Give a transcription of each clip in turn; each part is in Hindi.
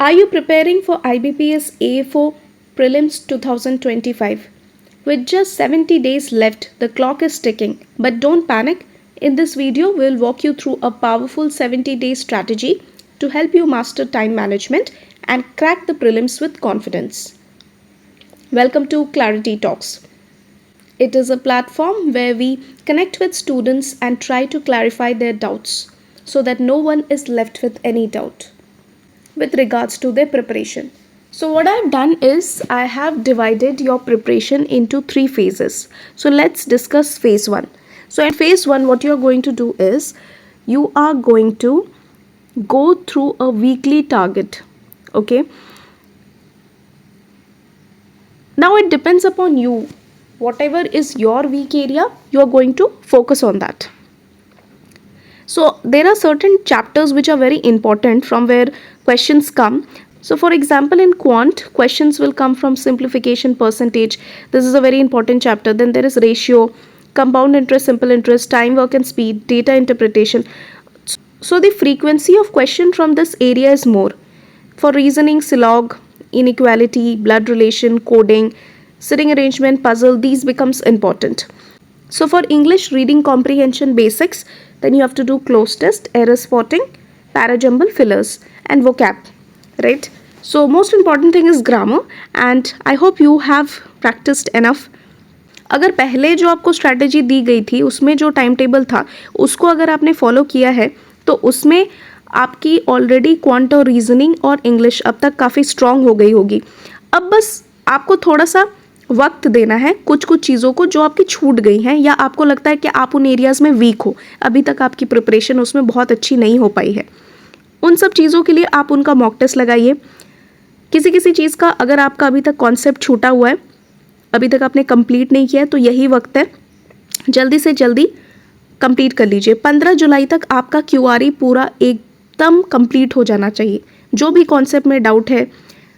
Are you preparing for IBPS A4 Prelims 2025? With just 70 days left, the clock is ticking. But don't panic. In this video, we'll walk you through a powerful 70-day strategy to help you master time management and crack the prelims with confidence. Welcome to Clarity Talks. It is a platform where we connect with students and try to clarify their doubts so that no one is left with any doubt with regards to their preparation. So what I've done is I have divided your preparation into 3 phases. So let's discuss phase 1. So in phase 1, what you're going to do is you are going to go through a weekly target. Okay. Now it depends upon you. Whatever is your weak area, you're going to focus on that. So there are certain chapters which are very important from where questions come. So for example, in quant, questions will come from simplification, percentage. This is a very important chapter. Then there is ratio, compound interest, simple interest, time, work and speed, data interpretation. So the frequency of question from this area is more. For reasoning, silog, inequality, blood relation, coding, sitting arrangement, puzzle, these becomes important. So for English reading comprehension basics, then you have to do cloze test, error spotting, parajumble, fillers and vocab, right? So most important thing is grammar and I hope you have practiced enough. अगर पहले जो आपको स्ट्रैटेजी दी गई थी उसमें जो टाइम टेबल था उसको अगर आपने फॉलो किया है तो उसमें आपकी ऑलरेडी क्वांट और रीजनिंग और इंग्लिश अब तक काफ़ी स्ट्रांग हो गई होगी. अब बस आपको थोड़ा सा वक्त देना है कुछ कुछ चीज़ों को जो आपकी छूट गई हैं या आपको लगता है कि आप उन एरियाज़ में वीक हो, अभी तक आपकी प्रिपरेशन उसमें बहुत अच्छी नहीं हो पाई है. उन सब चीज़ों के लिए आप उनका मॉक टेस्ट लगाइए. किसी किसी चीज़ का अगर आपका अभी तक कॉन्सेप्ट छूटा हुआ है, अभी तक आपने कंप्लीट नहीं किया है, तो यही वक्त है, जल्दी से जल्दी कंप्लीट कर लीजिए. 15 जुलाई तक आपका QRE पूरा एकदम कंप्लीट हो जाना चाहिए. जो भी कॉन्सेप्ट में डाउट है,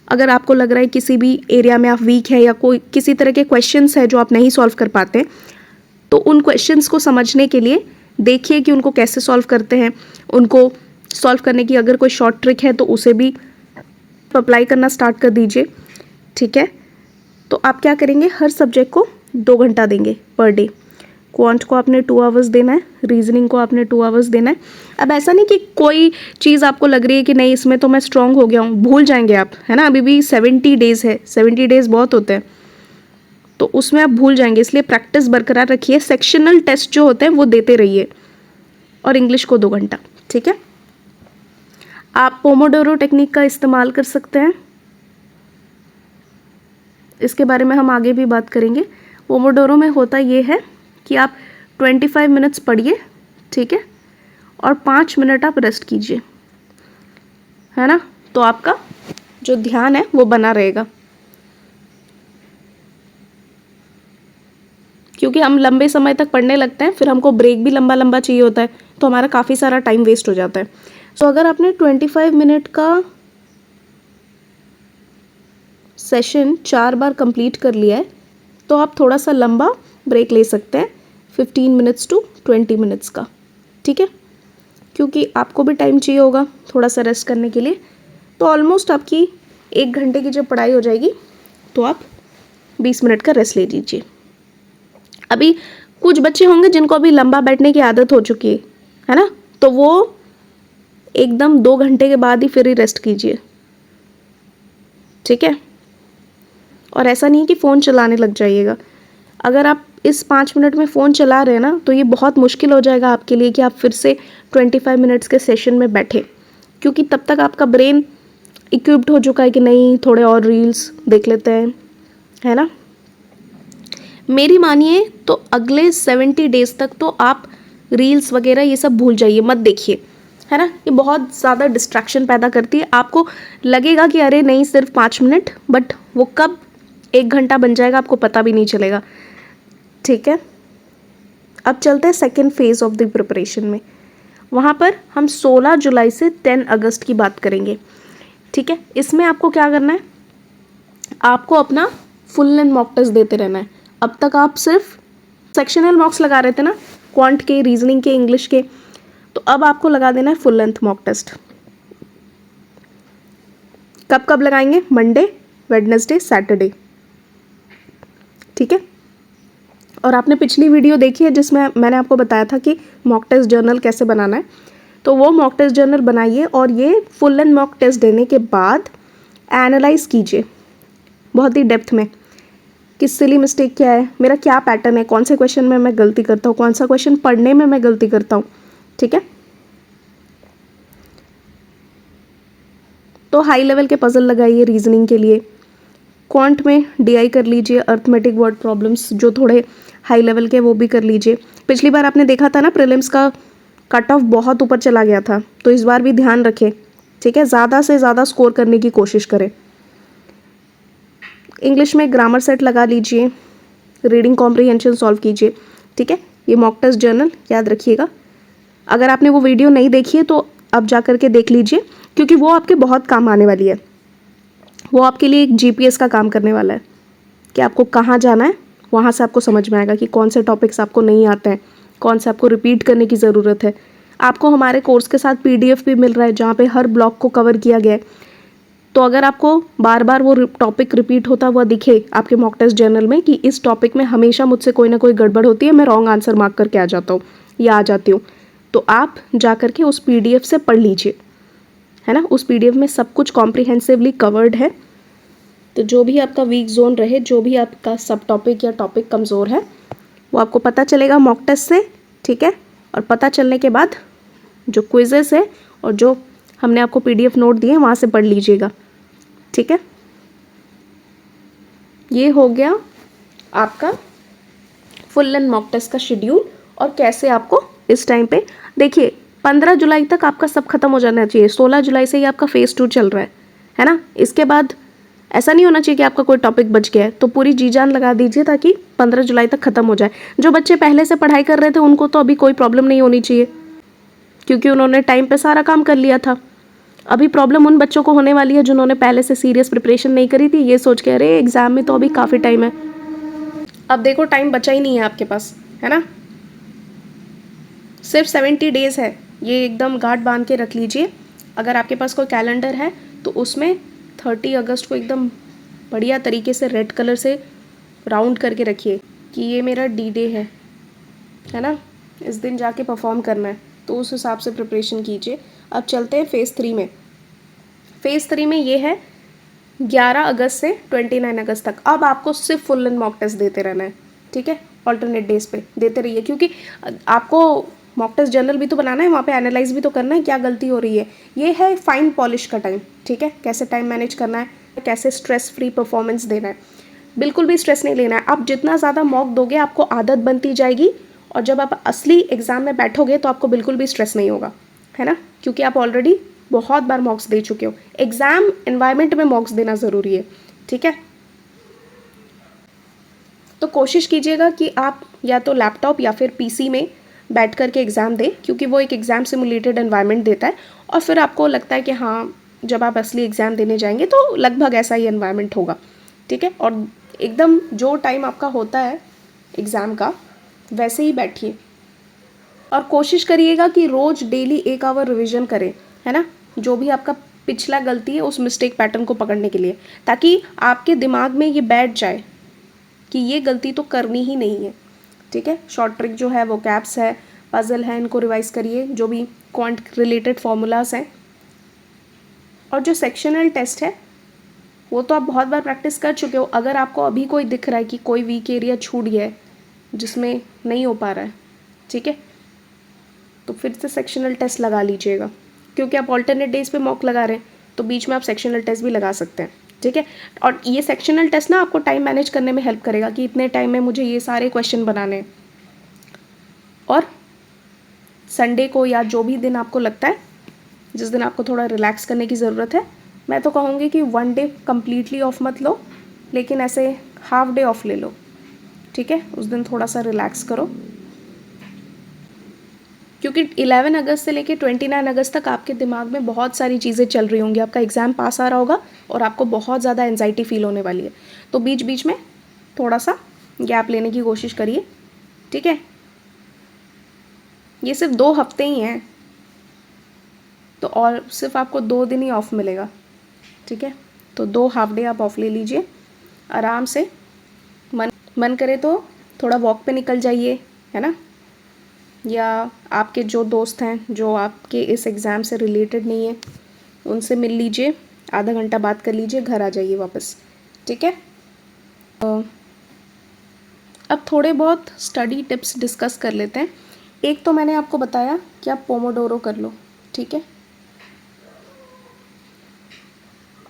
अगर आपको लग रहा है किसी भी एरिया में आप वीक है या कोई किसी तरह के क्वेश्चंस है जो आप नहीं सॉल्व कर पाते, तो उन क्वेश्चंस को समझने के लिए देखिए कि उनको कैसे सॉल्व करते हैं. उनको सॉल्व करने की अगर कोई शॉर्ट ट्रिक है तो उसे भी अप्लाई करना स्टार्ट कर दीजिए. ठीक है, तो आप क्या करेंगे, हर सब्जेक्ट को 2 घंटा देंगे पर डे. क्वांट को आपने 2 आवर्स देना है, रीजनिंग को आपने 2 आवर्स देना है. अब ऐसा नहीं कि कोई चीज़ आपको लग रही है कि नहीं इसमें तो मैं स्ट्रांग हो गया हूँ, भूल जाएंगे आप, है ना. अभी भी 70 डेज़ है, 70 डेज़ बहुत होते हैं, तो उसमें आप भूल जाएंगे. इसलिए प्रैक्टिस बरकरार रखिए. सेक्शनल टेस्ट जो होते हैं वो देते रहिए और इंग्लिश को 2 घंटा. ठीक है, आप पोमोडोरो टेक्निक का इस्तेमाल कर सकते हैं. इसके बारे में हम आगे भी बात करेंगे. पोमोडोरो में होता ये है कि आप 25 मिनट्स पढ़िए, ठीक है, और 5 मिनट आप रेस्ट कीजिए, है ना. तो आपका जो ध्यान है वो बना रहेगा. क्योंकि हम लंबे समय तक पढ़ने लगते हैं, फिर हमको ब्रेक भी लंबा लंबा चाहिए होता है, तो हमारा काफ़ी सारा टाइम वेस्ट हो जाता है. सो अगर आपने 25 मिनट का सेशन 4 बार कंप्लीट कर लिया है तो आप थोड़ा सा लंबा ब्रेक ले सकते हैं, 15 मिनट्स टू 20 मिनट्स का. ठीक है, क्योंकि आपको भी टाइम चाहिए होगा थोड़ा सा रेस्ट करने के लिए. तो ऑलमोस्ट आपकी 1 घंटे की जब पढ़ाई हो जाएगी तो आप 20 मिनट का रेस्ट ले लीजिए. अभी कुछ बच्चे होंगे जिनको अभी लंबा बैठने की आदत हो चुकी है ना, तो वो एकदम 2 घंटे के बाद ही फिर ही रेस्ट कीजिए. ठीक है, और ऐसा नहीं कि फ़ोन चलाने लग जाइएगा. अगर आप इस 5 मिनट में फ़ोन चला रहे हैं ना, तो ये बहुत मुश्किल हो जाएगा आपके लिए कि आप फिर से 25 मिनट्स के सेशन में बैठे, क्योंकि तब तक आपका ब्रेन इक्विप्ड हो चुका है कि नहीं थोड़े और रील्स देख लेते हैं, है ना. मेरी मानिए तो अगले 70 डेज़ तक तो आप रील्स वगैरह ये सब भूल जाइए, मत देखिए, है ना. ये बहुत ज़्यादा डिस्ट्रैक्शन पैदा करती है. आपको लगेगा कि अरे नहीं सिर्फ 5 मिनट, बट वो कब 1 घंटा बन जाएगा आपको पता भी नहीं चलेगा. ठीक है, अब चलते हैं second phase of the preparation में. वहाँ पर हम 16 जुलाई से 10 अगस्त की बात करेंगे. ठीक है, इसमें आपको क्या करना है, आपको अपना फुल लेंथ मॉक टेस्ट देते रहना है. अब तक आप सिर्फ सेक्शनल मॉक्स लगा रहे थे ना, क्वांट के, रीजनिंग के, इंग्लिश के, तो अब आपको लगा देना है फुल लेंथ मॉक टेस्ट. कब कब लगाएंगे? मंडे, वेडनेसडे, सैटरडे, ठीक है। और आपने पिछली वीडियो देखी है जिसमें मैंने आपको बताया था कि मॉक टेस्ट जर्नल कैसे बनाना है, तो वो मॉक टेस्ट जर्नल बनाइए और ये फुल एंड मॉक टेस्ट देने के बाद एनालाइज कीजिए बहुत ही डेप्थ में कि सिली मिस्टेक क्या है, मेरा क्या पैटर्न है, कौन से क्वेश्चन में मैं गलती करता हूँ, कौन सा क्वेश्चन पढ़ने में मैं गलती करता हूँ, ठीक है। तो हाई लेवल के पजल लगाइए रीजनिंग के लिए, क्वांट में डीआई कर लीजिए, अर्थमेटिक वर्ड प्रॉब्लम्स जो थोड़े हाई लेवल के वो भी कर लीजिए। पिछली बार आपने देखा था ना प्रीलिम्स का कट ऑफ बहुत ऊपर चला गया था, तो इस बार भी ध्यान रखें, ठीक है, ज़्यादा से ज़्यादा स्कोर करने की कोशिश करें। इंग्लिश में ग्रामर सेट लगा लीजिए, रीडिंग कॉम्प्रिहेंशन सॉल्व कीजिए, ठीक है। ये मॉक टेस्ट जर्नल याद रखिएगा। अगर आपने वो वीडियो नहीं देखी है तो अब जा कर के देख लीजिए, क्योंकि वो आपके बहुत काम आने वाली है। वो आपके लिए एक जीपीएस का काम करने वाला है कि आपको कहाँ जाना है, वहाँ से आपको समझ में आएगा कि कौन से टॉपिक्स आपको नहीं आते हैं, कौन से आपको रिपीट करने की ज़रूरत है। आपको हमारे कोर्स के साथ पीडीएफ भी मिल रहा है जहाँ पे हर ब्लॉक को कवर किया गया है। तो अगर आपको बार बार वो टॉपिक रिपीट होता हुआ दिखे आपके मॉक टेस्ट जर्नल में कि इस टॉपिक में हमेशा मुझसे कोई ना कोई गड़बड़ होती है, मैं रॉन्ग आंसर मार्क करके आ जाता हूँ या आ जाती हूँ, तो आप जा कर के उस पीडीएफ से पढ़ लीजिए, है ना। उस पीडीएफ में सब कुछ कॉम्प्रिहेंसिवली कवर्ड है। तो जो भी आपका वीक जोन रहे, जो भी आपका सब टॉपिक या टॉपिक कमज़ोर है, वो आपको पता चलेगा मॉक टेस्ट से, ठीक है। और पता चलने के बाद जो क्विजेस है और जो हमने आपको पीडीएफ नोट दिए वहाँ से पढ़ लीजिएगा, ठीक है। ये हो गया आपका फुल एंड मॉक टेस्ट का शेड्यूल और कैसे आपको इस टाइम पे, देखिए 15 जुलाई तक आपका सब खत्म हो जाना चाहिए। 16 जुलाई से ही आपका फेज़ 2 चल रहा है ना। इसके बाद ऐसा नहीं होना चाहिए कि आपका कोई टॉपिक बच गया है, तो पूरी जी जान लगा दीजिए ताकि 15 जुलाई तक ख़त्म हो जाए। जो बच्चे पहले से पढ़ाई कर रहे थे उनको तो अभी कोई प्रॉब्लम नहीं होनी चाहिए, क्योंकि उन्होंने टाइम पे सारा काम कर लिया था। अभी प्रॉब्लम उन बच्चों को होने वाली है जिन्होंने पहले से सीरियस प्रिपरेशन नहीं करी थी, ये सोच के अरे एग्ज़ाम में तो अभी काफ़ी टाइम है। अब देखो टाइम बचा ही नहीं है आपके पास, है ना। सिर्फ 70 डेज़ है, ये एकदम गांठ बांध के रख लीजिए। अगर आपके पास कोई कैलेंडर है तो उसमें 30 अगस्त को एकदम बढ़िया तरीके से रेड कलर से राउंड करके रखिए कि ये मेरा डी डे है ना, इस दिन जाके परफॉर्म करना है, तो उस हिसाब से प्रिपरेशन कीजिए। अब चलते हैं फेज़ 3 में। फेज़ 3 में ये है 11 अगस्त से 29 अगस्त तक। अब आपको सिर्फ फुल एंड मॉक टेस्ट देते रहना है, ठीक है। ऑल्टरनेट डेज पे देते रहिए, क्योंकि आपको मॉक टेस्ट जर्नल भी तो बनाना है, वहाँ पे एनालाइज भी तो करना है क्या गलती हो रही है। ये है फाइन पॉलिश का टाइम, ठीक है। कैसे टाइम मैनेज करना है, कैसे स्ट्रेस फ्री परफॉर्मेंस देना है, बिल्कुल भी स्ट्रेस नहीं लेना है। आप जितना ज़्यादा मॉक दोगे आपको आदत बनती जाएगी, और जब आप असली एग्ज़ाम में बैठोगे तो आपको बिल्कुल भी स्ट्रेस नहीं होगा, है ना, क्योंकि आप ऑलरेडी बहुत बार मॉक्स दे चुके हो। एग्ज़ाम एनवायरनमेंट में मॉक्स देना ज़रूरी है, ठीक है। तो कोशिश कीजिएगा कि आप या तो लैपटॉप या फिर पीसी में बैठ कर के एग्ज़ाम दें, क्योंकि वो एक एग्ज़ाम सिमुलेटेड एनवायरनमेंट देता है, और फिर आपको लगता है कि हाँ जब आप असली एग्ज़ाम देने जाएंगे तो लगभग ऐसा ही एनवायरनमेंट होगा, ठीक है। और एकदम जो टाइम आपका होता है एग्ज़ाम का वैसे ही बैठिए, और कोशिश करिएगा कि रोज़ डेली 1 आवर रिविज़न करें, है ना। जो भी आपका पिछला गलती है उस मिस्टेक पैटर्न को पकड़ने के लिए, ताकि आपके दिमाग में ये बैठ जाए कि ये गलती तो करनी ही नहीं है, ठीक है। शॉर्ट ट्रिक जो है वो कैप्स है, पजल है, इनको रिवाइज़ करिए, जो भी क्वांट रिलेटेड फॉर्मूलाज हैं। और जो सेक्शनल टेस्ट है वो तो आप बहुत बार प्रैक्टिस कर चुके हो। अगर आपको अभी कोई दिख रहा है कि कोई वीक एरिया छूट गया है जिसमें नहीं हो पा रहा है, ठीक है, तो फिर से सेक्शनल टेस्ट लगा लीजिएगा, क्योंकि आप ऑल्टरनेट डेज पे मॉक लगा रहे हैं तो बीच में आप सेक्शनल टेस्ट भी लगा सकते हैं, ठीक है। और ये सेक्शनल टेस्ट ना आपको टाइम मैनेज करने में हेल्प करेगा कि इतने टाइम में मुझे ये सारे क्वेश्चन बनाने हैं। और संडे को या जो भी दिन आपको लगता है जिस दिन आपको थोड़ा रिलैक्स करने की ज़रूरत है, मैं तो कहूँगी कि 1 डे कम्प्लीटली ऑफ मत लो, लेकिन ऐसे हाफ डे ऑफ ले लो, ठीक है। उस दिन थोड़ा सा रिलैक्स करो, क्योंकि 11 अगस्त से लेकर 29 अगस्त तक आपके दिमाग में बहुत सारी चीज़ें चल रही होंगी। आपका एग्ज़ाम पास आ रहा होगा और आपको बहुत ज़्यादा एंजाइटी फील होने वाली है, तो बीच बीच में थोड़ा सा गैप लेने की कोशिश करिए, ठीक है। ये सिर्फ 2 हफ्ते ही हैं, तो और सिर्फ आपको 2 दिन ही ऑफ मिलेगा, ठीक है। तो 2 हाफ डे आप ऑफ ले लीजिए आराम से, मन करे तो थोड़ा वॉक पे निकल जाइए, है ना, या आपके जो दोस्त हैं जो आपके इस एग्ज़ाम से रिलेटेड नहीं है उनसे मिल लीजिए, आधा घंटा बात कर लीजिए, घर आ जाइए वापस, ठीक है। अब थोड़े बहुत स्टडी टिप्स डिस्कस कर लेते हैं। एक तो मैंने आपको बताया कि आप पोमोडोरो कर लो, ठीक है।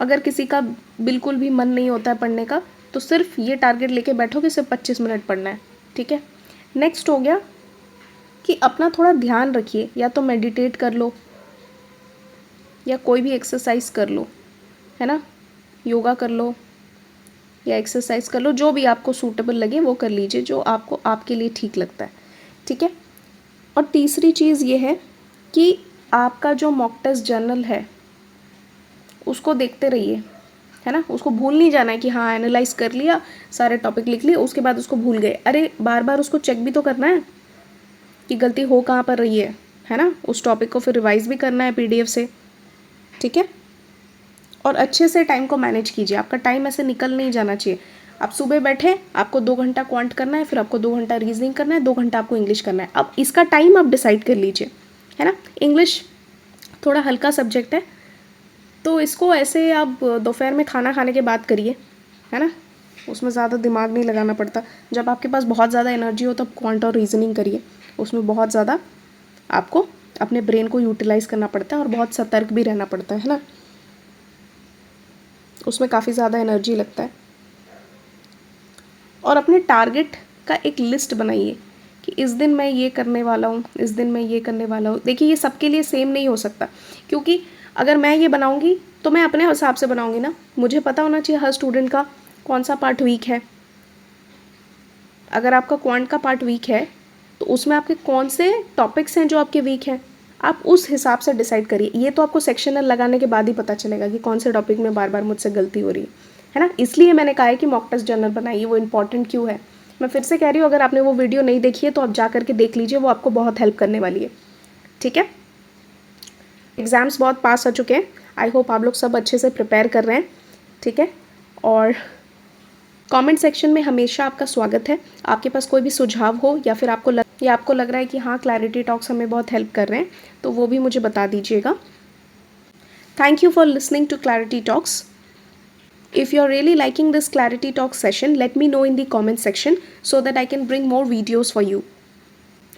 अगर किसी का बिल्कुल भी मन नहीं होता है पढ़ने का तो सिर्फ ये टारगेट लेके बैठो कि सिर्फ 25 मिनट पढ़ना है, ठीक है। नेक्स्ट हो गया कि अपना थोड़ा ध्यान रखिए, या तो मेडिटेट कर लो या कोई भी एक्सरसाइज कर लो, है ना, योगा कर लो या एक्सरसाइज कर लो, जो भी आपको सूटेबल लगे वो कर लीजिए, जो आपको आपके लिए ठीक लगता है, ठीक है। और तीसरी चीज़ ये है कि आपका जो मॉक टेस्ट जर्नल है उसको देखते रहिए, है ना, उसको भूल नहीं जाना है कि हाँ एनालाइज कर लिया, सारे टॉपिक लिख लिए, उसके बाद उसको भूल गए। अरे बार बार उसको चेक भी तो करना है कि गलती हो कहाँ पर रही है ना, उस टॉपिक को फिर रिवाइज भी करना है पीडीएफ से, ठीक है। और अच्छे से टाइम को मैनेज कीजिए, आपका टाइम ऐसे निकल नहीं जाना चाहिए। आप सुबह बैठे, आपको 2 घंटा क्वांट करना है, फिर आपको 2 घंटा रीजनिंग करना है, 2 घंटा आपको इंग्लिश करना है। अब इसका टाइम आप डिसाइड कर लीजिए, है ना। इंग्लिश थोड़ा हल्का सब्जेक्ट है तो इसको ऐसे आप दोपहर में खाना खाने के बाद करिए, है ना, उसमें ज़्यादा दिमाग नहीं लगाना पड़ता। जब आपके पास बहुत ज़्यादा एनर्जी हो तब क्वांट और रीजनिंग करिए, उसमें बहुत ज़्यादा आपको अपने ब्रेन को यूटिलाइज करना पड़ता है और बहुत सतर्क भी रहना पड़ता है ना, उसमें काफ़ी ज़्यादा एनर्जी लगता है। और अपने टारगेट का एक लिस्ट बनाइए कि इस दिन मैं ये करने वाला हूँ, इस दिन मैं ये करने वाला हूँ। देखिए ये सबके लिए सेम नहीं हो सकता, क्योंकि अगर मैं ये बनाऊँगी तो मैं अपने हिसाब से बनाऊँगी ना, मुझे पता होना चाहिए हर स्टूडेंट का कौन सा पार्ट वीक है। अगर आपका क्वांट का पार्ट वीक है तो उसमें आपके कौन से टॉपिक्स हैं जो आपके वीक हैं, आप उस हिसाब से डिसाइड करिए। ये तो आपको सेक्शनल लगाने के बाद ही पता चलेगा कि कौन से टॉपिक में बार बार मुझसे गलती हो रही है ना। इसलिए मैंने कहा है कि मॉक टेस्ट जर्नल बनाइए, वो इंपॉर्टेंट क्यों है। मैं फिर से कह रही हूँ, अगर आपने वो वीडियो नहीं देखी है तो आप जा करके देख लीजिए, वो आपको बहुत हेल्प करने वाली है, ठीक है। एग्ज़ाम्स बहुत पास हो चुके हैं, आई होप आप लोग सब अच्छे से प्रिपेयर कर रहे हैं, ठीक है। और कमेंट सेक्शन में हमेशा आपका स्वागत है। आपके पास कोई भी सुझाव हो या फिर आपको लग रहा है कि हाँ क्लैरिटी टॉक्स हमें बहुत हेल्प कर रहे हैं, तो वो भी मुझे बता दीजिएगा। Thank you for listening to clarity talks. If you're really liking this Clarity Talk session, let me know in the comment section so that I can bring more videos for you.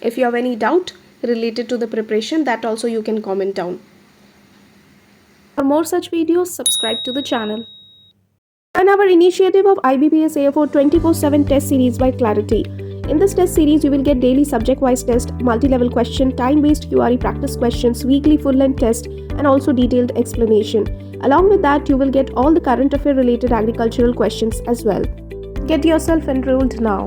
If you have any doubt related to the preparation, that also you can comment down. For more such videos, subscribe to the channel. Join our initiative of IBPS AFO 24/7 test series by Clarity. In this test series, you will get daily subject-wise test, multi-level question, time-based QRE practice questions, weekly full-length test, and also detailed explanation. Along with that, you will get all the current affair related agricultural questions as well. Get yourself enrolled now.